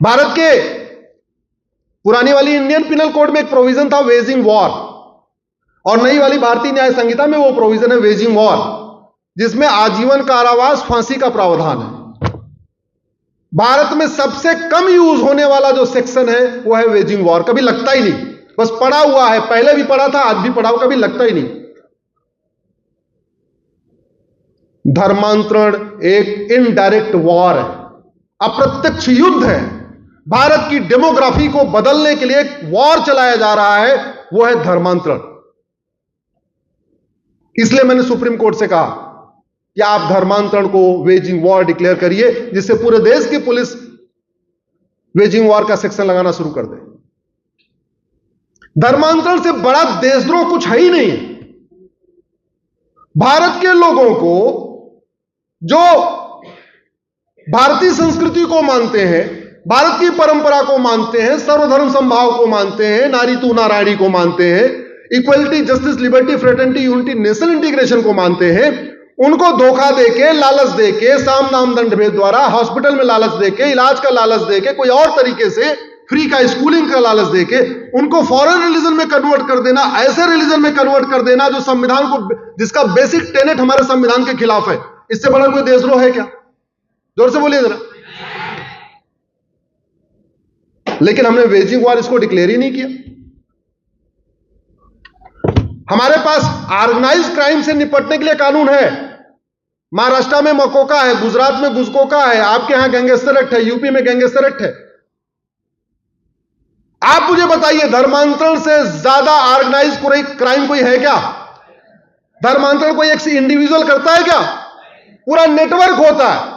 भारत के पुरानी वाली इंडियन पिनल कोड में एक प्रोविजन था वेजिंग वॉर, और नई वाली भारतीय न्याय संहिता में वो प्रोविजन है वेजिंग वॉर, जिसमें आजीवन कारावास फांसी का प्रावधान है। भारत में सबसे कम यूज होने वाला जो सेक्शन है वो है वेजिंग वॉर। कभी लगता ही नहीं, बस पढ़ा हुआ है, पहले भी पढ़ा था, आज भी पढ़ा, कभी लगता ही नहीं। धर्मांतरण एक इनडायरेक्ट वॉर है, अप्रत्यक्ष युद्ध है। भारत की डेमोग्राफी को बदलने के लिए एक वॉर चलाया जा रहा है, वो है धर्मांतरण। इसलिए मैंने सुप्रीम कोर्ट से कहा कि आप धर्मांतरण को वेजिंग वॉर डिक्लेयर करिए, जिससे पूरे देश की पुलिस वेजिंग वॉर का सेक्शन लगाना शुरू कर दे। धर्मांतरण से बड़ा देशद्रोह कुछ है ही नहीं। भारत के लोगों को जो भारतीय संस्कृति को मानते हैं, भारत की परंपरा को मानते हैं, सर्वधर्म समभाव को मानते हैं, नारी तू नारायणी को मानते हैं, equality, justice, liberty, fraternity, unity, national integration को मानते हैं, उनको धोखा देके, लालच देके, साम दाम दंड भेद द्वारा हॉस्पिटल में लालच देके, इलाज का लालच देके, कोई और तरीके से फ्री का स्कूलिंग का लालच देके उनको फॉरेन रिलीजन में कन्वर्ट कर देना, ऐसे रिलीजन में कन्वर्ट कर देना जो संविधान को, जिसका बेसिक टेनेट हमारे संविधान के खिलाफ है। इससे बड़ा कोई देशद्रोह है क्या? जोर से बोलिए जरा। लेकिन हमने वेजिंग वॉर इसको डिक्लेयर ही नहीं किया। हमारे पास ऑर्गेनाइज क्राइम से निपटने के लिए कानून है। महाराष्ट्र में मकोका है, गुजरात में गुजकोका है, आपके यहां गैंगस्टर एक्ट है, यूपी में गैंगस्टर एक्ट है। आप मुझे बताइए, धर्मांतरण से ज्यादा ऑर्गेनाइज क्राइम कोई है क्या? धर्मांतरण कोई एक इंडिविजुअल करता है क्या? पूरा नेटवर्क होता है।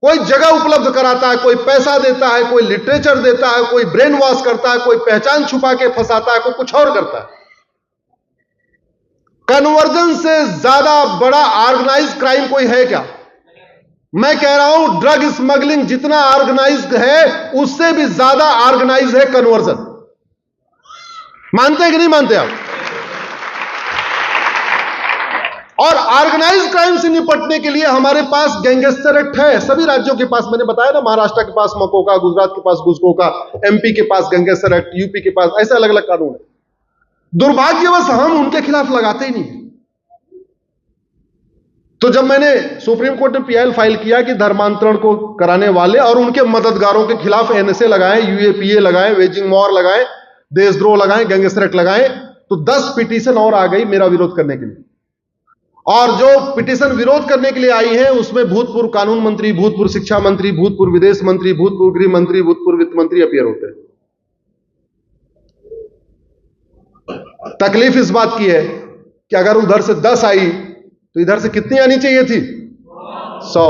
कोई जगह उपलब्ध कराता है, कोई पैसा देता है, कोई लिटरेचर देता है, कोई ब्रेन वॉश करता है, कोई पहचान छुपा के फंसाता है, कोई कुछ और करता है। कन्वर्जन से ज्यादा बड़ा ऑर्गेनाइज क्राइम कोई है क्या? मैं कह रहा हूं ड्रग स्मगलिंग जितना ऑर्गेनाइज्ड है, उससे भी ज्यादा ऑर्गेनाइज है कन्वर्जन। मानते हैं कि नहीं मानते आप? और ऑर्गेनाइज क्राइम से निपटने के लिए हमारे पास गैंगस्टर एक्ट है, सभी राज्यों के पास। मैंने बताया ना, महाराष्ट्र के पास मकोका, गुजरात के पास गुजकोका, एमपी के पास गैंगस्टर एक्ट, यूपी के पास, ऐसे अलग अलग कानून है। दुर्भाग्यवश हम उनके खिलाफ लगाते ही नहीं। तो जब मैंने सुप्रीम कोर्ट में पीआईएल फाइल किया कि धर्मांतरण को कराने वाले और उनके मददगारों के खिलाफ एनएसए लगाएं, यूएपीए लगाएं, वेजिंग वॉर लगाएं, देशद्रोह लगाएं, गैंगस्टर एक्ट लगाएं, तो 10 पिटीशन और आ गई मेरा विरोध करने के लिए। और जो पिटीशन विरोध करने के लिए आई है, उसमें भूतपूर्व कानून मंत्री, भूतपूर्व शिक्षा मंत्री, भूतपूर्व विदेश मंत्री, भूतपूर्व गृह मंत्री, भूतपूर्व वित्त मंत्री अपीयर होते हैं। तकलीफ इस बात की है कि अगर उधर से 10 आई तो इधर से कितनी आनी चाहिए थी? 100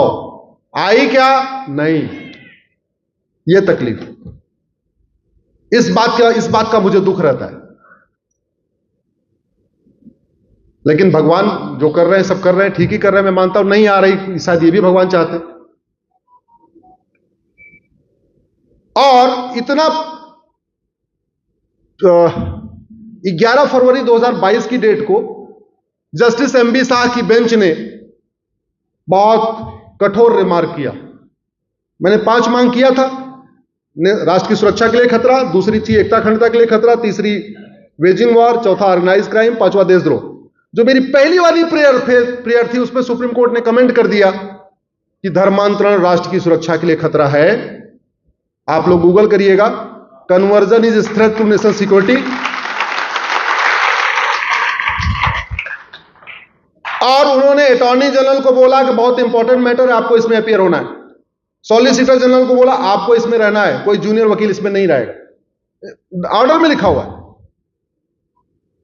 आई क्या? नहीं। यह तकलीफ, इस बात का मुझे दुख रहता है। लेकिन भगवान जो कर रहे हैं, सब कर रहे हैं, ठीक ही कर रहे हैं। मैं मानता हूं नहीं आ रही, शायद ये भी भगवान चाहते हैं। और इतना 11 फरवरी 2022 की डेट को जस्टिस एमबी शाह की बेंच ने बहुत कठोर रिमार्क किया। मैंने 5 मांग किया था, राष्ट्र की सुरक्षा के लिए खतरा, दूसरी थी एकता अखंडता के लिए खतरा, तीसरी वेजिंग वॉर, चौथा ऑर्गेनाइज क्राइम, 5वां देशद्रोह। जो मेरी पहली वाली प्रेयर थी, उसमें सुप्रीम कोर्ट ने कमेंट कर दिया कि धर्मांतरण राष्ट्र की सुरक्षा के लिए खतरा है। आप लोग गूगल करिएगा, conversion is threat to national security. और उन्होंने अटॉर्नी जनरल को बोला कि बहुत इंपॉर्टेंट मैटर है, आपको इसमें अपीयर होना है। सॉलिसिटर जनरल को बोला आपको इसमें रहना है, कोई जूनियर वकील इसमें नहीं रहेगा, ऑर्डर में लिखा हुआ है।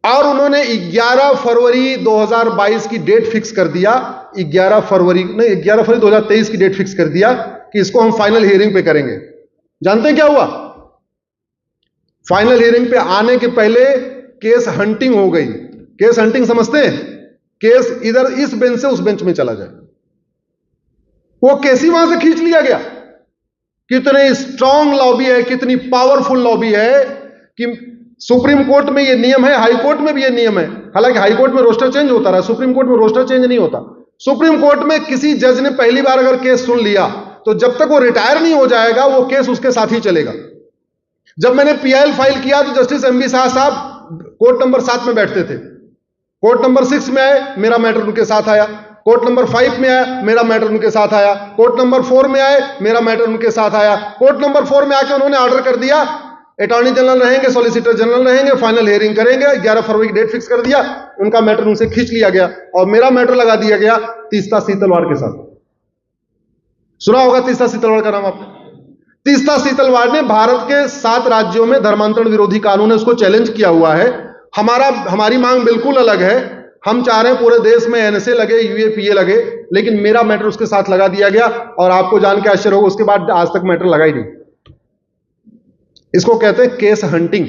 और उन्होंने 11 फरवरी 2022 की डेट फिक्स कर दिया, 11 फरवरी 2023 की डेट फिक्स कर दिया कि इसको हम फाइनल हियरिंग पे करेंगे। जानते हैं क्या हुआ? फाइनल हियरिंग पे आने के पहले केस हंटिंग हो गई। केस हंटिंग समझते हैं? केस इधर इस बेंच से उस बेंच में चला जाए। वो केस ही वहां से खींच लिया गया। कितनी स्ट्रांग लॉबी है, कितनी पावरफुल लॉबी है कि सुप्रीम कोर्ट में ये नियम है, हाई कोर्ट में भी ये नियम है। हालांकि हाई कोर्ट में रोस्टर चेंज होता रहा, सुप्रीम कोर्ट में रोस्टर चेंज नहीं होता। सुप्रीम कोर्ट में किसी जज ने पहली बार अगर केस सुन लिया तो जब तक वो रिटायर नहीं हो जाएगा वो केस उसके साथ ही चलेगा। जब मैंने पीआईएल फाइल किया तो जस्टिस एमबी शाह साहब कोर्ट नंबर 7 में बैठते थे। कोर्ट नंबर 6 में आए, मेरा मैटर उनके साथ आया। कोर्ट नंबर 5 में आया, मेरा मैटर उनके साथ आया। कोर्ट नंबर 4 में आए, मेरा मैटर उनके साथ आया। कोर्ट नंबर 4 में आके उन्होंने ऑर्डर कर दिया, अटॉर्नी जनरल रहेंगे, सॉलिसिटर जनरल रहेंगे, फाइनल हियरिंग करेंगे। 11 फरवरी की डेट फिक्स कर दिया, उनका मैटर उनसे खींच लिया गया और मेरा मैटर लगा दिया गया तीस्ता सीतलवाड़ के साथ। सुना होगा तीस्ता सीतलवाड़ का नाम आपने? तीस्ता सीतलवाड़ ने भारत के 7 राज्यों में धर्मांतरण विरोधी कानून है, उसको चैलेंज किया हुआ है। हमारी मांग बिल्कुल अलग है। हम चाह रहे हैं पूरे देश में एनएसए लगे, यूएपीए लगे, लेकिन मेरा मैटर उसके साथ लगा दिया गया और आपको जान के आश्चर्य होगा उसके बाद आज तक मैटर लगा ही नहीं। इसको कहते हैं केस हंटिंग।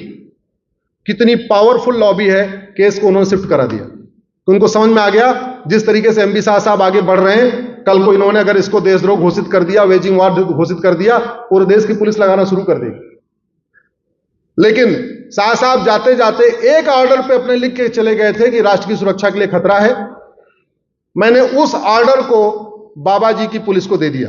कितनी पावरफुल लॉबी है, केस को उन्होंने शिफ्ट करा दिया। तो उनको समझ में आ गया जिस तरीके से एमबी शाह साहब आगे बढ़ रहे हैं, कल को इन्होंने अगर इसको देशद्रोह घोषित कर दिया, वेजिंग वॉर घोषित कर दिया, पूरे देश की पुलिस लगाना शुरू कर देगी। लेकिन शाह साहब जाते जाते एक ऑर्डर पे अपने लिख के चले गए थे कि राष्ट्र की सुरक्षा के लिए खतरा है। मैंने उस ऑर्डर को बाबा जी की पुलिस को दे दिया।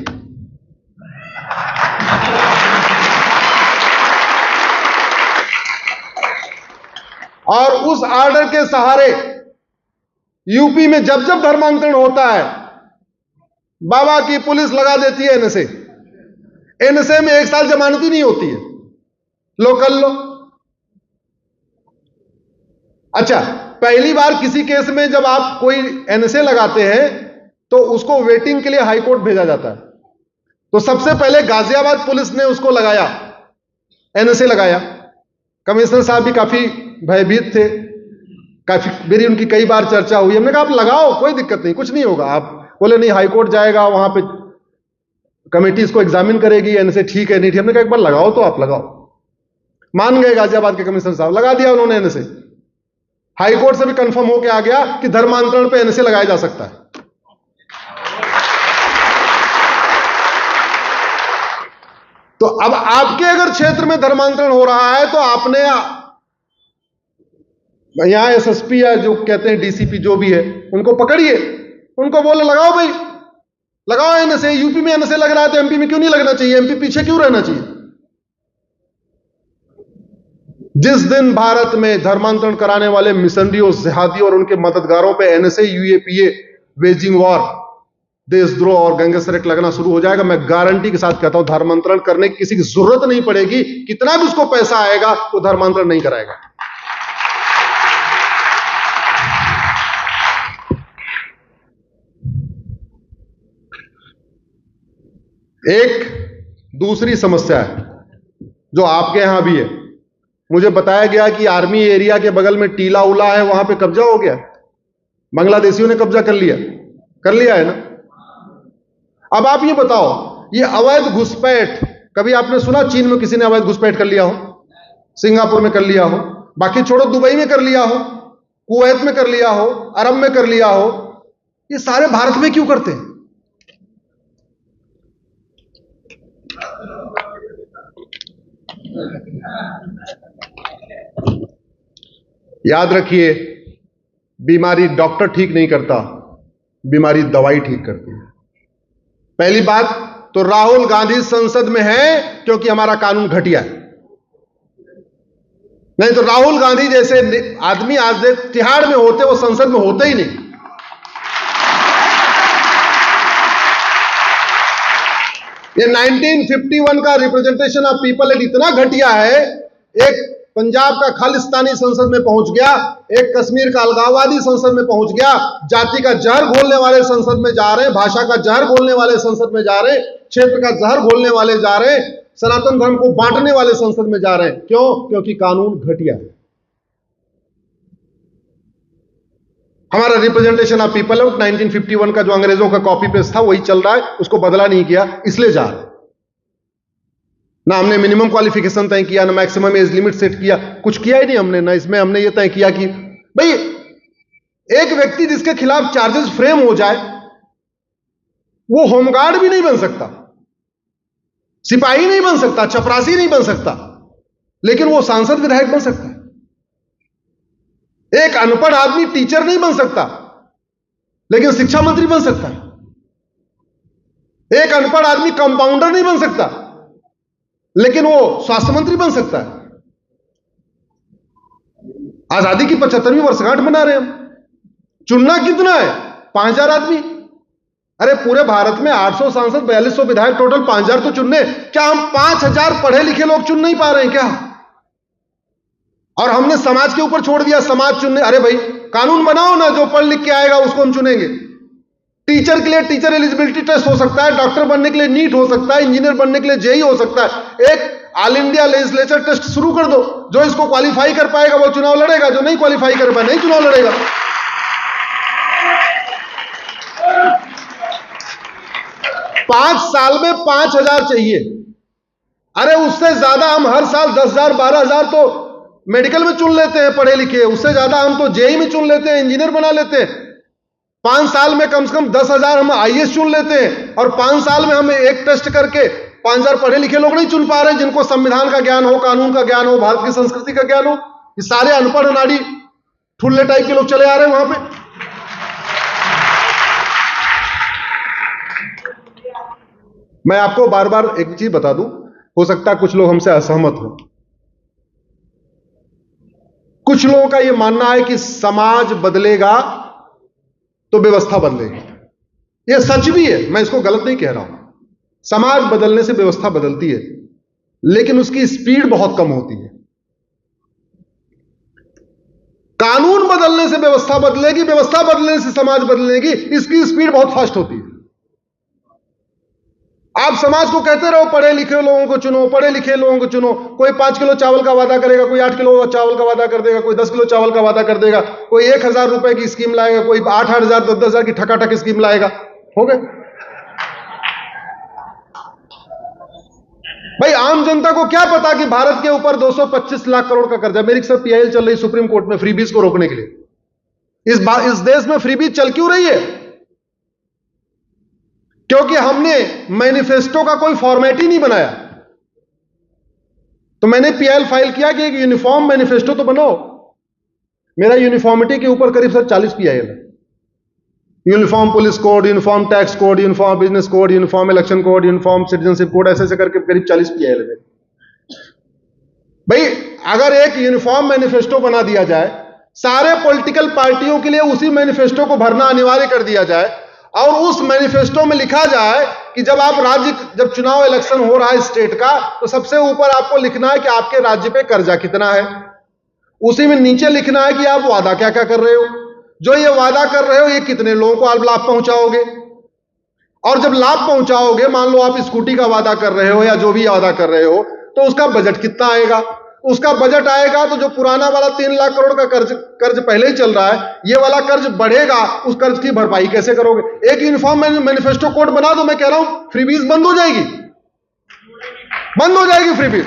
और उस ऑर्डर के सहारे यूपी में जब जब धर्मांतरण होता है, बाबा की पुलिस लगा देती है एनएसए। एनएसए में 1 साल जमानत ही नहीं होती है, लो कर लो। अच्छा, पहली बार किसी केस में जब आप कोई एनएसए लगाते हैं तो उसको वेटिंग के लिए हाईकोर्ट भेजा जाता है। तो सबसे पहले गाजियाबाद पुलिस ने उसको लगाया, एनएसए लगाया। कमिश्नर साहब भी काफी भयभीत थे, काफी मेरी उनकी कई बार चर्चा हुई। हमने कहा आप लगाओ, कोई दिक्कत नहीं, कुछ नहीं होगा। आप बोले नहीं, हाईकोर्ट जाएगा, वहां पे कमेटी इसको एग्जामिन करेगी, एनएसए ठीक है नहीं ठीक। हमने कहा एक बार लगाओ तो आप लगाओ। मान गए गाजियाबाद के कमिश्नर साहब, लगा दिया उन्होंने एनएसए। हाईकोर्ट से भी कंफर्म होकर आ गया कि धर्मांतरण पे एनएसए लगाया जा सकता है। तो अब आपके अगर क्षेत्र में धर्मांतरण हो रहा है तो आपने यहां एसएसपी या जो कहते हैं डीसीपी जो भी है उनको पकड़िए, उनको बोले लगाओ भाई, लगाओ एनएसए। यूपी में एनएसए लग रहा है तो एमपी में क्यों नहीं लगना चाहिए? एमपी पीछे क्यों रहना चाहिए? जिस दिन भारत में धर्मांतरण कराने वाले मिशनरियों, जिहादियों और उनके मददगारों पे एनएसए, यूएपीए, वेजिंग वॉर, देशद्रोह और गैंगस्टर एक्ट लगना शुरू हो जाएगा, मैं गारंटी के साथ कहता हूं धर्मांतरण करने की किसी की जरूरत नहीं पड़ेगी। कितना भी उसको पैसा आएगा वो धर्मांतरण नहीं कराएगा। एक दूसरी समस्या है जो आपके यहां भी है। मुझे बताया गया कि आर्मी एरिया के बगल में टीला उला है, वहां पे कब्जा हो गया, बांग्लादेशियों ने कब्जा कर लिया है ना। अब आप ये बताओ, ये अवैध घुसपैठ कभी आपने सुना चीन में किसी ने अवैध घुसपैठ कर लिया हो? सिंगापुर में कर लिया हो, बाकी छोड़ो, दुबई में कर लिया हो, कुवैत में कर लिया हो, अरब में कर लिया हो, ये सारे भारत में क्यों करते हैं? याद रखिए, बीमारी डॉक्टर ठीक नहीं करता, बीमारी दवाई ठीक करती है। पहली बात तो राहुल गांधी संसद में है क्योंकि हमारा कानून घटिया है। नहीं तो राहुल गांधी जैसे आदमी आज तिहाड़ में होते, वो संसद में होते ही नहीं। ये 1951 का रिप्रेजेंटेशन ऑफ पीपल एक्ट इतना घटिया है, एक पंजाब का खालिस्तानी संसद में पहुंच गया, एक कश्मीर का अलगाववादी संसद में पहुंच गया, जाति का जहर घोलने वाले संसद में जा रहे हैं, भाषा का जहर घोलने वाले संसद में जा रहे हैं, क्षेत्र का जहर घोलने वाले जा रहे हैं, सनातन धर्म को बांटने वाले संसद में जा रहे हैं। क्यों? क्योंकि कानून घटिया है। हमारा रिप्रेजेंटेशन ऑफ पीपल एक्ट 1951 का जो अंग्रेजों का कॉपी पेस्ट था वही चल रहा है, उसको बदला नहीं किया, इसलिए जा रहे हैं। ना हमने मिनिमम क्वालिफिकेशन तय किया, ना मैक्सिमम एज लिमिट सेट किया, कुछ किया ही नहीं हमने। ना इसमें हमने ये तय किया कि भाई एक व्यक्ति जिसके खिलाफ चार्जेस फ्रेम हो जाए वो होमगार्ड भी नहीं बन सकता, सिपाही नहीं बन सकता, चपरासी नहीं बन सकता, लेकिन वो सांसद विधायक बन सकता है। एक अनपढ़ आदमी टीचर नहीं बन सकता, लेकिन शिक्षा मंत्री बन सकता है। एक अनपढ़ आदमी कंपाउंडर नहीं बन सकता, लेकिन वो स्वास्थ्य मंत्री बन सकता है। आजादी की 75वीं वर्षगांठ मना रहे हैं हम। चुनना कितना है? 5000 आदमी। अरे पूरे भारत में 800 सांसद, 4200 विधायक, टोटल 5000 तो चुनने। क्या हम 5000 पढ़े लिखे लोग चुन नहीं पा रहे हैं क्या? और हमने समाज के ऊपर छोड़ दिया, समाज चुनने। अरे भाई कानून बनाओ ना, जो पढ़ लिख के आएगा उसको हम चुनेंगे। टीचर के लिए टीचर एलिजिबिलिटी टेस्ट हो सकता है, डॉक्टर बनने के लिए नीट हो सकता है, इंजीनियर बनने के लिए जेई हो सकता है। एक ऑल इंडिया लेजिस्लेचर टेस्ट शुरू कर दो, जो इसको क्वालिफाई कर पाएगा वो चुनाव लड़ेगा, जो नहीं क्वालिफाई कर पाएगा नहीं चुनाव लड़ेगा। 5 साल में 5000 चाहिए। अरे उससे ज्यादा हम हर साल 10,000 12,000 तो मेडिकल में चुन लेते हैं पढ़े लिखे, उससे ज्यादा हम तो जेई में चुन लेते हैं, इंजीनियर बना लेते हैं। 5 साल में कम से कम 10,000 हम आईएएस चुन लेते हैं, और 5 साल में हम एक टेस्ट करके 5000 पढ़े लिखे लोग नहीं चुन पा रहे हैं, जिनको संविधान का ज्ञान हो, कानून का ज्ञान हो, भारत की संस्कृति का ज्ञान हो। ये सारे अनपढ़ नाड़ी ठुल्ले टाइप के लोग चले आ रहे हैं वहां पे। मैं आपको बार बार एक चीज बता दूं, हो सकता है कुछ लोग हमसे असहमत हो। कुछ लोगों का यह मानना है कि समाज बदलेगा तो व्यवस्था बदलेगी। यह सच भी है, मैं इसको गलत नहीं कह रहा हूं। समाज बदलने से व्यवस्था बदलती है, लेकिन उसकी स्पीड बहुत कम होती है। कानून बदलने से व्यवस्था बदलेगी, व्यवस्था बदलने से समाज बदलेगी, इसकी स्पीड बहुत फास्ट होती है। आप समाज को कहते रहो पढ़े लिखे लोगों को चुनो, पढ़े लिखे लोगों को चुनो। कोई 5 किलो चावल का वादा करेगा, कोई 8 किलो चावल का वादा कर देगा, कोई 10 किलो चावल का वादा कर देगा, कोई 1000 रुपए की स्कीम लाएगा, कोई 8,000 10,000 की ठकाठक स्कीम लाएगा। हो गए भाई। आम जनता को क्या पता कि भारत के ऊपर 225 लाख करोड़ का कर्जा। मेरी सर पीआईएल चल रही सुप्रीम कोर्ट में फ्रीबीज को रोकने के लिए। इस देश में फ्रीबीज चल क्यों रही है? क्योंकि हमने मैनिफेस्टो का कोई फॉर्मेट ही नहीं बनाया। तो मैंने पीआईएल फाइल किया कि एक यूनिफॉर्म मैनिफेस्टो तो बनाओ। मेरा यूनिफॉर्मिटी के ऊपर करीब सर 40 पीआईएल है। Uniform police code, uniform tax code, uniform business code, uniform election code, uniform citizenship code, ऐसे करके करीब 40 पीआईएल है। भाई अगर एक यूनिफॉर्म मैनिफेस्टो बना दिया जाए, सारे पॉलिटिकल पार्टियों के लिए उसी मैनिफेस्टो को भरना अनिवार्य कर दिया जाए, और उस मैनिफेस्टो में लिखा जाए कि जब चुनाव इलेक्शन हो रहा है स्टेट का, तो सबसे ऊपर आपको लिखना है कि आपके राज्य पे कर्जा कितना है। उसी में नीचे लिखना है कि आप वादा क्या क्या कर रहे हो, जो ये वादा कर रहे हो ये कितने लोगों को आप लाभ पहुंचाओगे। और जब लाभ पहुंचाओगे, मान लो आप स्कूटी का वादा कर रहे हो या जो भी वादा कर रहे हो, तो उसका बजट कितना आएगा। उसका बजट आएगा तो जो पुराना वाला 3 लाख करोड़ का कर्ज पहले ही चल रहा है, ये वाला कर्ज बढ़ेगा, उस कर्ज की भरपाई कैसे करोगे। एक यूनिफॉर्म मैनिफेस्टो कोड बना दो, मैं कह रहा हूं फ्रीबीज बंद हो जाएगी, बंद हो जाएगी फ्रीबीज।